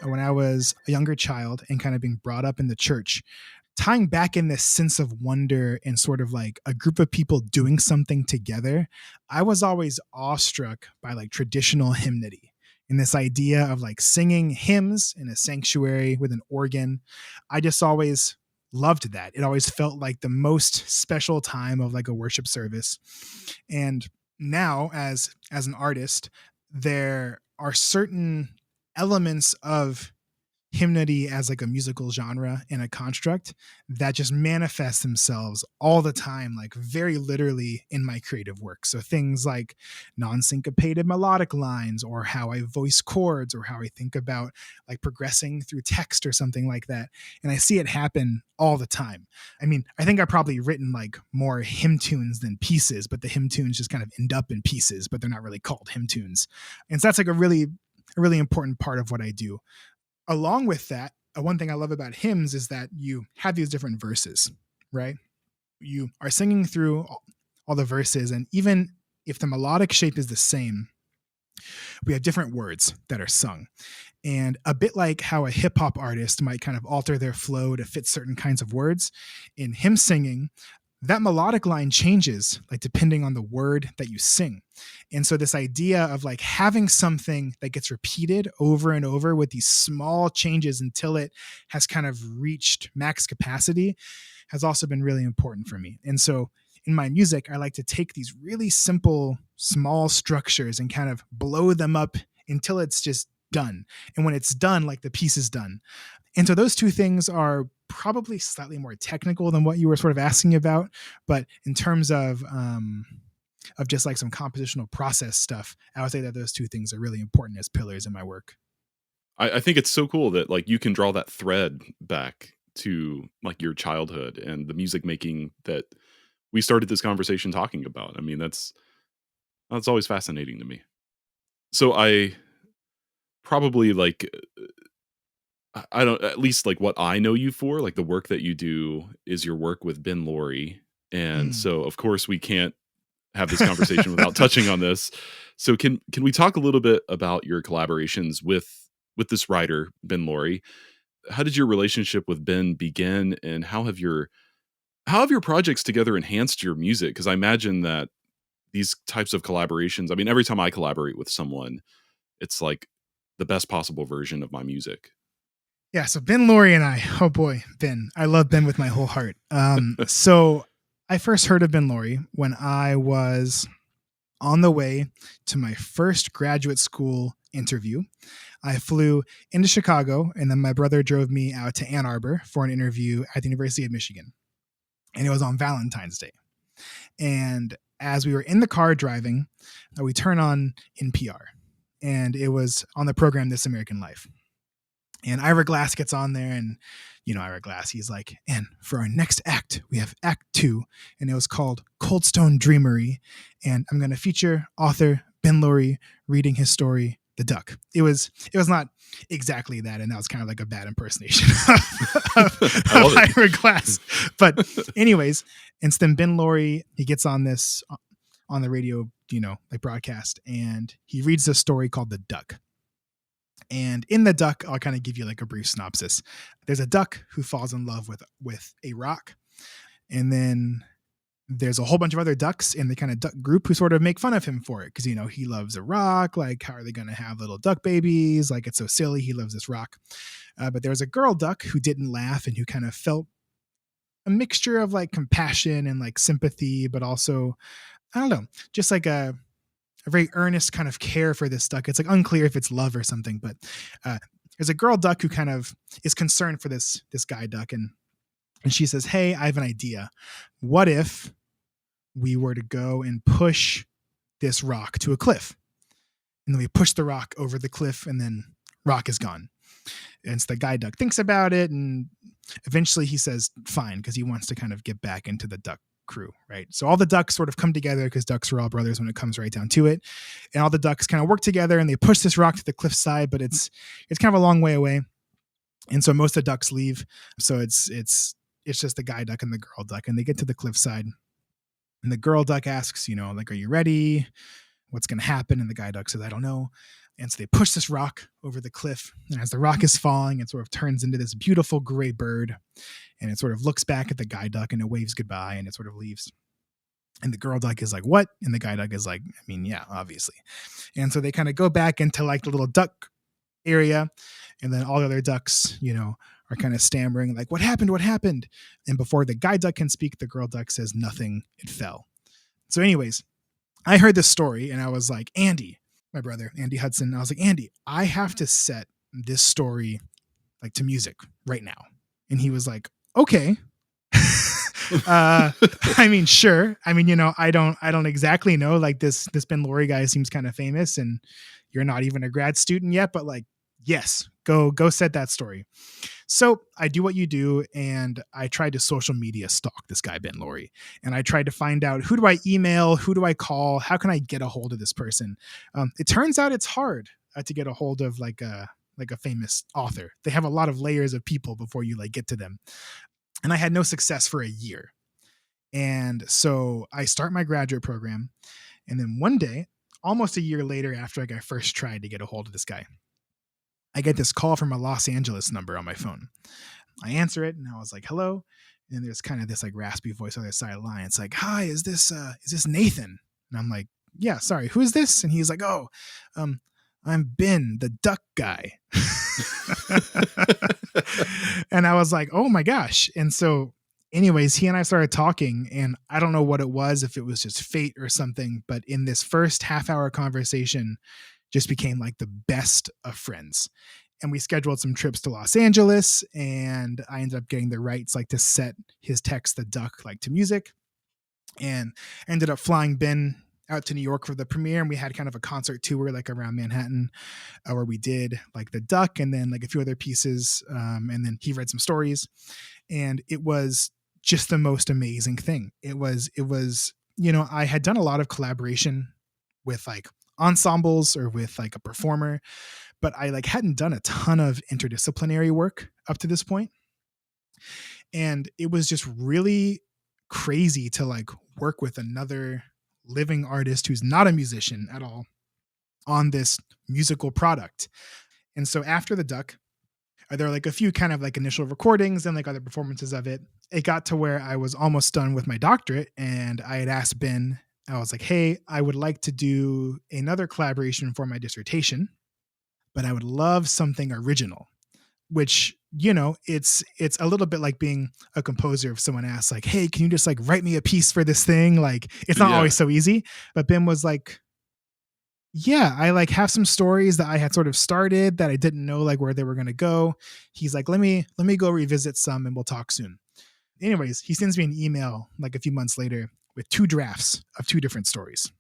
when I was a younger child and kind of being brought up in the church, tying back in this sense of wonder and sort of like a group of people doing something together, I was always awestruck by like traditional hymnody and this idea of like singing hymns in a sanctuary with an organ. I just always loved that. It always felt like the most special time of like a worship service. And now as an artist, there are certain elements of hymnody as like a musical genre and a construct that just manifest themselves all the time, like very literally in my creative work. So things like non-syncopated melodic lines, or how I voice chords, or how I think about like progressing through text or something like that. And I see it happen all the time. I mean, I think I've probably written like more hymn tunes than pieces, but the hymn tunes just kind of end up in pieces, but they're not really called hymn tunes. And so that's like a really important part of what I do. Along with that, one thing I love about hymns is that you have these different verses, right? You are singing through all the verses, and even if the melodic shape is the same, we have different words that are sung. And a bit like how a hip hop artist might kind of alter their flow to fit certain kinds of words, in hymn singing, that melodic line changes like depending on the word that you sing. And so this idea of like having something that gets repeated over and over with these small changes until it has kind of reached max capacity has also been really important for me. And so in my music, I like to take these really simple, small structures and kind of blow them up until it's just done. And when it's done, like the piece is done. And so those two things are probably slightly more technical than what you were sort of asking about. But in terms of just like some compositional process stuff, I would say that those two things are really important as pillars in my work. I think it's so cool that like you can draw that thread back to like your childhood and the music making that we started this conversation talking about. I mean, that's always fascinating to me. So I probably like I don't, at least like what I know you for, like the work that you do is your work with Ben Loory. And Mm. so of course we can't have this conversation without touching on this. So can we talk a little bit about your collaborations with this writer, Ben Loory? How did your relationship with Ben begin, and how have your projects together enhanced your music? Because I imagine that these types of collaborations, I mean, every time I collaborate with someone, it's like the best possible version of my music. Yeah, so Ben Loory and I, oh boy, Ben. I love Ben with my whole heart. So I first heard of Ben Loory when I was on the way to my first graduate school interview. I flew into Chicago, and then my brother drove me out to Ann Arbor for an interview at the University of Michigan. And it was on Valentine's Day. And as we were in the car driving, we turn on NPR, and it was on the program This American Life. And Ira Glass gets on there, and Ira Glass, he's like, and for our next act, we have Act 2, and it was called Cold Stone Dreamery, and I'm going to feature author Ben Loory reading his story, The Duck. It was not exactly that, and that was kind of like a bad impersonation of Ira Glass. But anyways, and so then Ben Loory, he gets on this on the radio, like broadcast, and he reads a story called The Duck. And in The Duck, I'll kind of give you like a brief synopsis. There's a duck who falls in love with a rock. And then there's a whole bunch of other ducks in the kind of duck group who sort of make fun of him for it. Because, he loves a rock. Like, how are they going to have little duck babies? Like, it's so silly. He loves this rock. But there's a girl duck who didn't laugh and who kind of felt a mixture of like compassion and like sympathy, but also, I don't know, just like a very earnest kind of care for this duck. It's like unclear if it's love or something, but there's a girl duck who kind of is concerned for this guy duck, and she says, "Hey, I have an idea. What if we were to go and push this rock to a cliff, and then we push the rock over the cliff, and then rock is gone?" And so the guy duck thinks about it, and eventually he says fine, because he wants to kind of get back into the duck crew, right? So all the ducks sort of come together, because ducks are all brothers when it comes right down to it, and all the ducks kind of work together, and they push this rock to the cliffside, but it's kind of a long way away, and so most of the ducks leave. So it's just the guy duck and the girl duck, and they get to the cliffside, and the girl duck asks, like, "Are you ready?" what's going to happen. And the guide dog says, I don't know. And so they push this rock over the cliff. And as the rock is falling, it sort of turns into this beautiful gray bird. And it sort of looks back at the guide duck and it waves goodbye and it sort of leaves. And the girl duck is like, what? And the guide duck is like, I mean, yeah, obviously. And so they kind of go back into like the little duck area. And then all the other ducks, are kind of stammering like, what happened? What happened? And before the guide duck can speak, the girl duck says nothing. It fell. So anyways, I heard this story and I was like, Andy, my brother, Andy Hudson. I was like, Andy, I have to set this story like to music right now. And he was like, okay. I mean, sure. I mean, I don't exactly know, like this Ben Loory guy seems kind of famous and you're not even a grad student yet, but like, yes, go set that story. So I do what you do. And I tried to social media stalk this guy, Ben Loory. And I tried to find out, who do I email? Who do I call? How can I get a hold of this person? It turns out it's hard to get a hold of like a famous author. They have a lot of layers of people before you like get to them. And I had no success for a year. And so I start my graduate program. And then one day, almost a year later, after I first tried to get a hold of this guy, I get this call from a Los Angeles number on my phone. I answer it and I was like, hello. And there's kind of this like raspy voice on the other side of the line. It's like, hi, is this Nathan? And I'm like, yeah, sorry, who is this? And he's like, I'm Ben, the duck guy. And I was like, oh my gosh. And so anyways, he and I started talking and I don't know what it was, if it was just fate or something, but in this first half-hour conversation just became like the best of friends. And we scheduled some trips to Los Angeles and I ended up getting the rights like to set his text, The Duck, like to music, and ended up flying Ben out to New York for the premiere. And we had kind of a concert tour like around Manhattan where we did like The Duck and then like a few other pieces. And then he read some stories and it was just the most amazing thing. It was, I had done a lot of collaboration with like ensembles or with like a performer, but I like hadn't done a ton of interdisciplinary work up to this point. And it was just really crazy to like work with another living artist who's not a musician at all on this musical product. And so after The Duck, there were like a few kind of like initial recordings and like other performances of it. It got to where I was almost done with my doctorate and I had asked Ben, I was like, hey, I would like to do another collaboration for my dissertation, but I would love something original, which, it's a little bit like being a composer. If someone asks like, hey, can you just like write me a piece for this thing? Like, it's not always so easy, but Ben was like, yeah, I like have some stories that I had sort of started that I didn't know like where they were going to go. He's like, let me go revisit some and we'll talk soon. Anyways, he sends me an email like a few months later with 2 drafts of 2 different stories.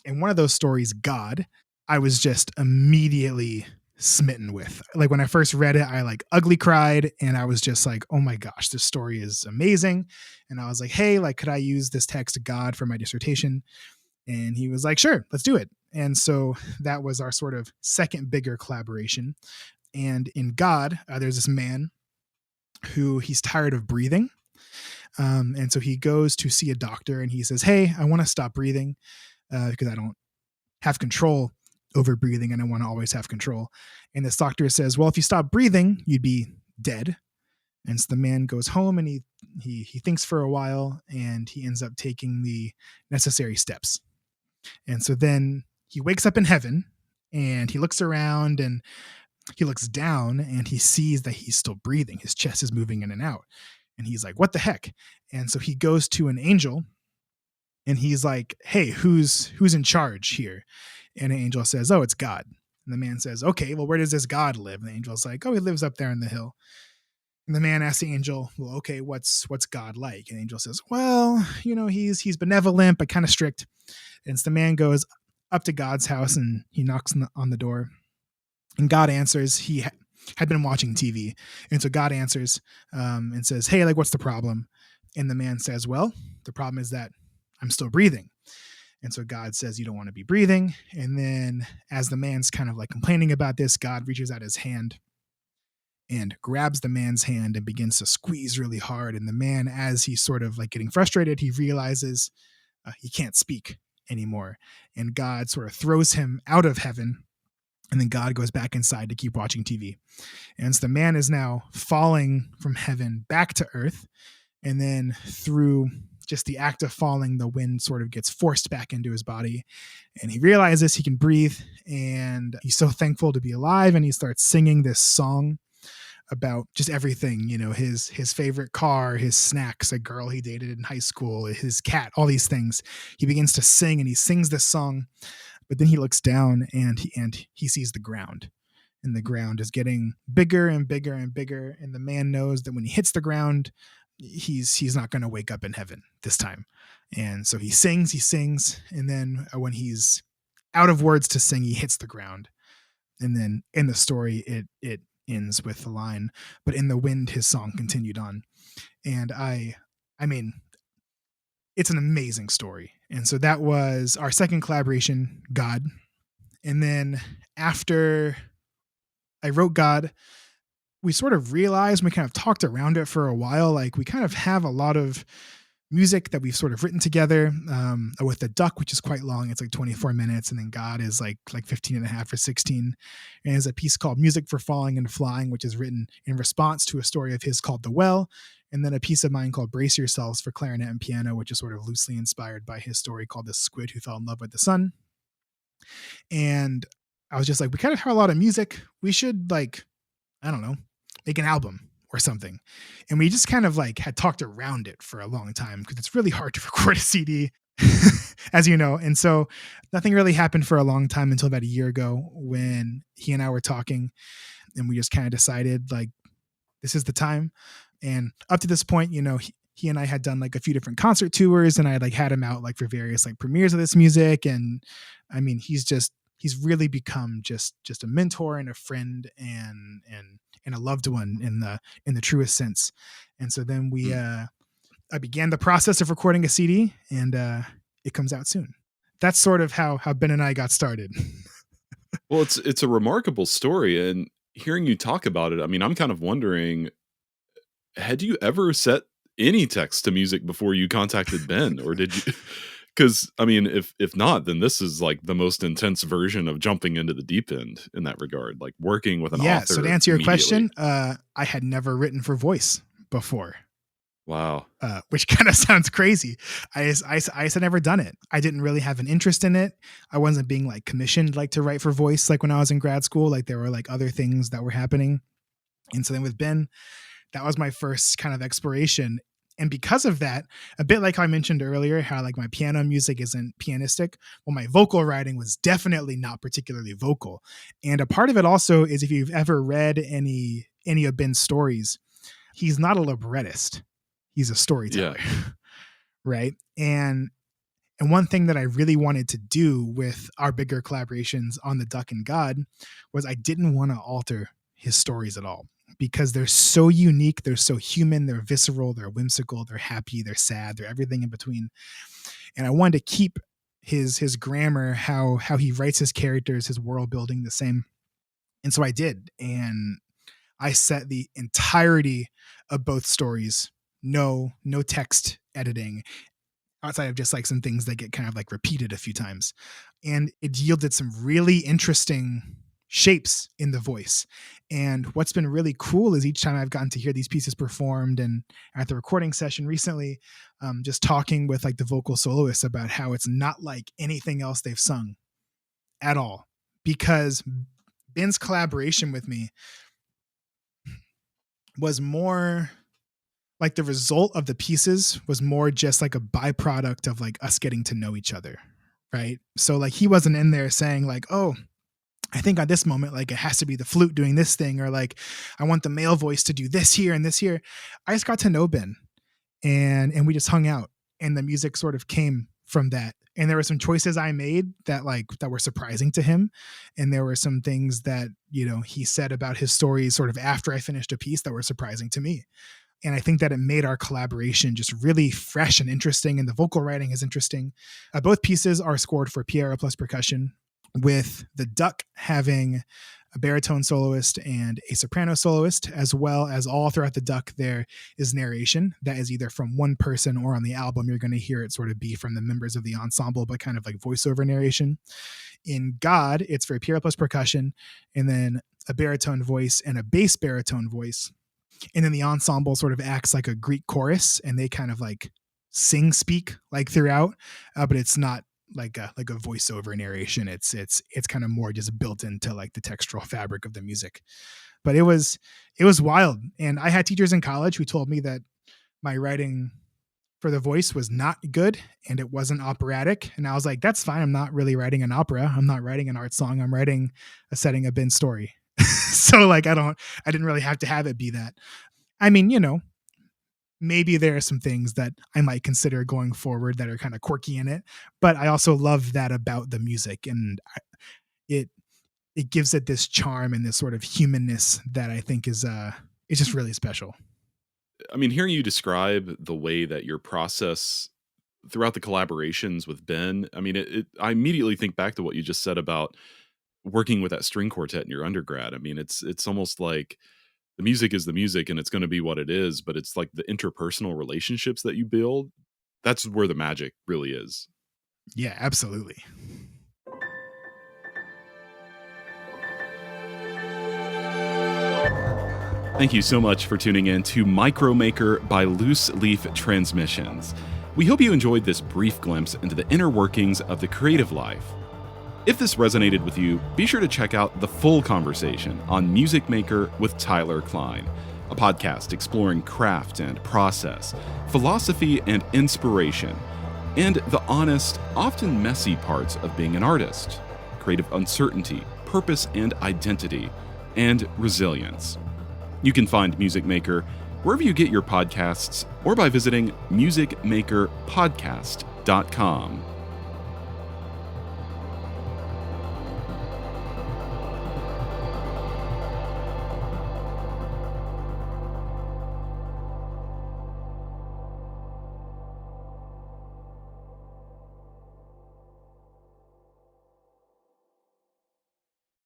And one of those stories, God, I was just immediately smitten with. Like when I first read it, I like ugly cried and I was just like, oh my gosh, this story is amazing. And I was like, hey, like, could I use this text, God, for my dissertation? And he was like, sure, let's do it. And so that was our sort of second bigger collaboration. And in God, there's this man who he's tired of breathing. And so he goes to see a doctor and he says, hey, I want to stop breathing because I don't have control over breathing and I want to always have control. And this doctor says, well, if you stop breathing, you'd be dead. And so the man goes home and he thinks for a while and he ends up taking the necessary steps. And so then he wakes up in heaven and he looks around and he looks down and he sees that he's still breathing. His chest is moving in and out. And he's like, what the heck? And so he goes to an angel and he's like, hey, who's in charge here? And an angel says, oh, it's God. And the man says, okay, well, where does this God live? And the angel's like, oh, he lives up there on the hill. And the man asks the angel, well, okay, what's God like? And the angel says, well, he's benevolent, but kind of strict. And so the man goes up to God's house and he knocks on the door. And God answers. He had been watching TV. And so God answers and says, hey, like, what's the problem? And the man says, well, the problem is that I'm still breathing. And so God says, you don't want to be breathing. And then as the man's kind of like complaining about this, God reaches out his hand and grabs the man's hand and begins to squeeze really hard. And the man, as he's sort of like getting frustrated, he realizes he can't speak anymore. And God sort of throws him out of heaven. And then God goes back inside to keep watching TV. And so the man is now falling from heaven back to earth. And then through just the act of falling, the wind sort of gets forced back into his body. And he realizes he can breathe. And he's so thankful to be alive. And he starts singing this song about just everything, his favorite car, his snacks, a girl he dated in high school, his cat, all these things. He begins to sing, and he sings this song, but then he looks down and he sees the ground, and the ground is getting bigger and bigger and bigger. And the man knows that when he hits the ground, he's not going to wake up in heaven this time. And so he sings. And then when he's out of words to sing, he hits the ground. And then in the story, it ends with the line, but in the wind his song continued on. And I mean, it's an amazing story. And so that was our second collaboration, God. And then after I wrote God, we sort of realized, we kind of talked around it for a while, like we kind of have a lot of music that we've sort of written together, with The Duck, which is quite long. It's like 24 minutes. And then God is like 15 and a half or 16. And there's a piece called Music for Falling and Flying, which is written in response to a story of his called The Well. And then a piece of mine called Brace Yourselves for clarinet and piano, which is sort of loosely inspired by his story called The Squid Who Fell in Love with the Sun. And I was just like, we kind of have a lot of music. We should make an album or something. And we just kind of had talked around it for a long time, because it's really hard to record a CD, as you know. And so nothing really happened for a long time until about a year ago, when he and I were talking, and we just kind of decided this is the time. And up to this point, he and I had done a few different concert tours, and I had him out for various premieres of this music. And I mean, he's really become just a mentor and a friend and a loved one in the truest sense. And so then I began the process of recording a CD, and it comes out soon. That's sort of how Ben and I got started. Well, it's a remarkable story, and hearing you talk about it, I mean, I'm kind of wondering, had you ever set any text to music before you contacted Ben, or did you? Because I mean, if not, then this is the most intense version of jumping into the deep end in that regard, working with an author. So to answer your question, I had never written for voice before. Wow. Which kind of sounds crazy. I had never done it. I didn't really have an interest in it. I wasn't being commissioned to write for voice when I was in grad school. There were other things that were happening. And so then with Ben, that was my first kind of exploration. And because of that, a bit like how I mentioned earlier, how my piano music isn't pianistic, well, my vocal writing was definitely not particularly vocal. And a part of it also is, if you've ever read any of Ben's stories, he's not a librettist. He's a storyteller, yeah. Right? And one thing that I really wanted to do with our bigger collaborations on The Duck and God was I didn't want to alter his stories at all, because they're so unique, they're so human, they're visceral, they're whimsical, they're happy, they're sad, they're everything in between. And I wanted to keep his grammar, how he writes his characters, his world building the same. And so I did. And I set the entirety of both stories, no text editing, outside of just some things that get kind of repeated a few times. And it yielded some really interesting shapes in the voice. And what's been really cool is each time I've gotten to hear these pieces performed, and at the recording session recently, just talking with the vocal soloists about how it's not like anything else they've sung at all, because Ben's collaboration with me was more the result of the pieces was more just a byproduct of us getting to know each other. Right. So he wasn't in there saying oh, I think at this moment, it has to be the flute doing this thing, or I want the male voice to do this here and this here. I just got to know Ben, and we just hung out, and the music sort of came from that. And there were some choices I made that that were surprising to him. And there were some things that, he said about his stories sort of after I finished a piece that were surprising to me. And I think that it made our collaboration just really fresh and interesting. And the vocal writing is interesting. Both pieces are scored for piano plus percussion, with the duck having a baritone soloist and a soprano soloist, as well as all throughout the duck there is narration that is either from one person, or on the album you're going to hear it sort of be from the members of the ensemble, but kind of like voiceover narration. In God, it's for piano plus percussion, and then a baritone voice and a bass baritone voice. And then the ensemble sort of acts like a Greek chorus, and they kind of like speak like throughout, but it's not like a voiceover narration. It's kind of more just built into like the textural fabric of the music. But it was wild. And I had teachers in college who told me that my writing for the voice was not good and it wasn't operatic. And I was like, that's fine. I'm not really writing an opera. I'm not writing an art song. I'm writing a setting of Ben's story. So like, I didn't really have to have it be that. I mean, maybe there are some things that I might consider going forward that are kind of quirky in it, but I also love that about the music, and it gives it this charm and this sort of humanness that I think is it's just really special. I mean, hearing you describe the way that your process throughout the collaborations with Ben, I mean, I immediately think back to what you just said about working with that string quartet in your undergrad. I mean, it's almost like the music is the music and it's going to be what it is, but it's like the interpersonal relationships that you build. That's where the magic really is. Yeah, absolutely. Thank you so much for tuning in to Micromaker by Loose Leaf Transmissions. We hope you enjoyed this brief glimpse into the inner workings of the creative life. If this resonated with you, be sure to check out the full conversation on Music Maker with Tyler Kline, a podcast exploring craft and process, philosophy and inspiration, and the honest, often messy parts of being an artist, creative uncertainty, purpose and identity, and resilience. You can find Music Maker wherever you get your podcasts or by visiting musicmakerpodcast.com.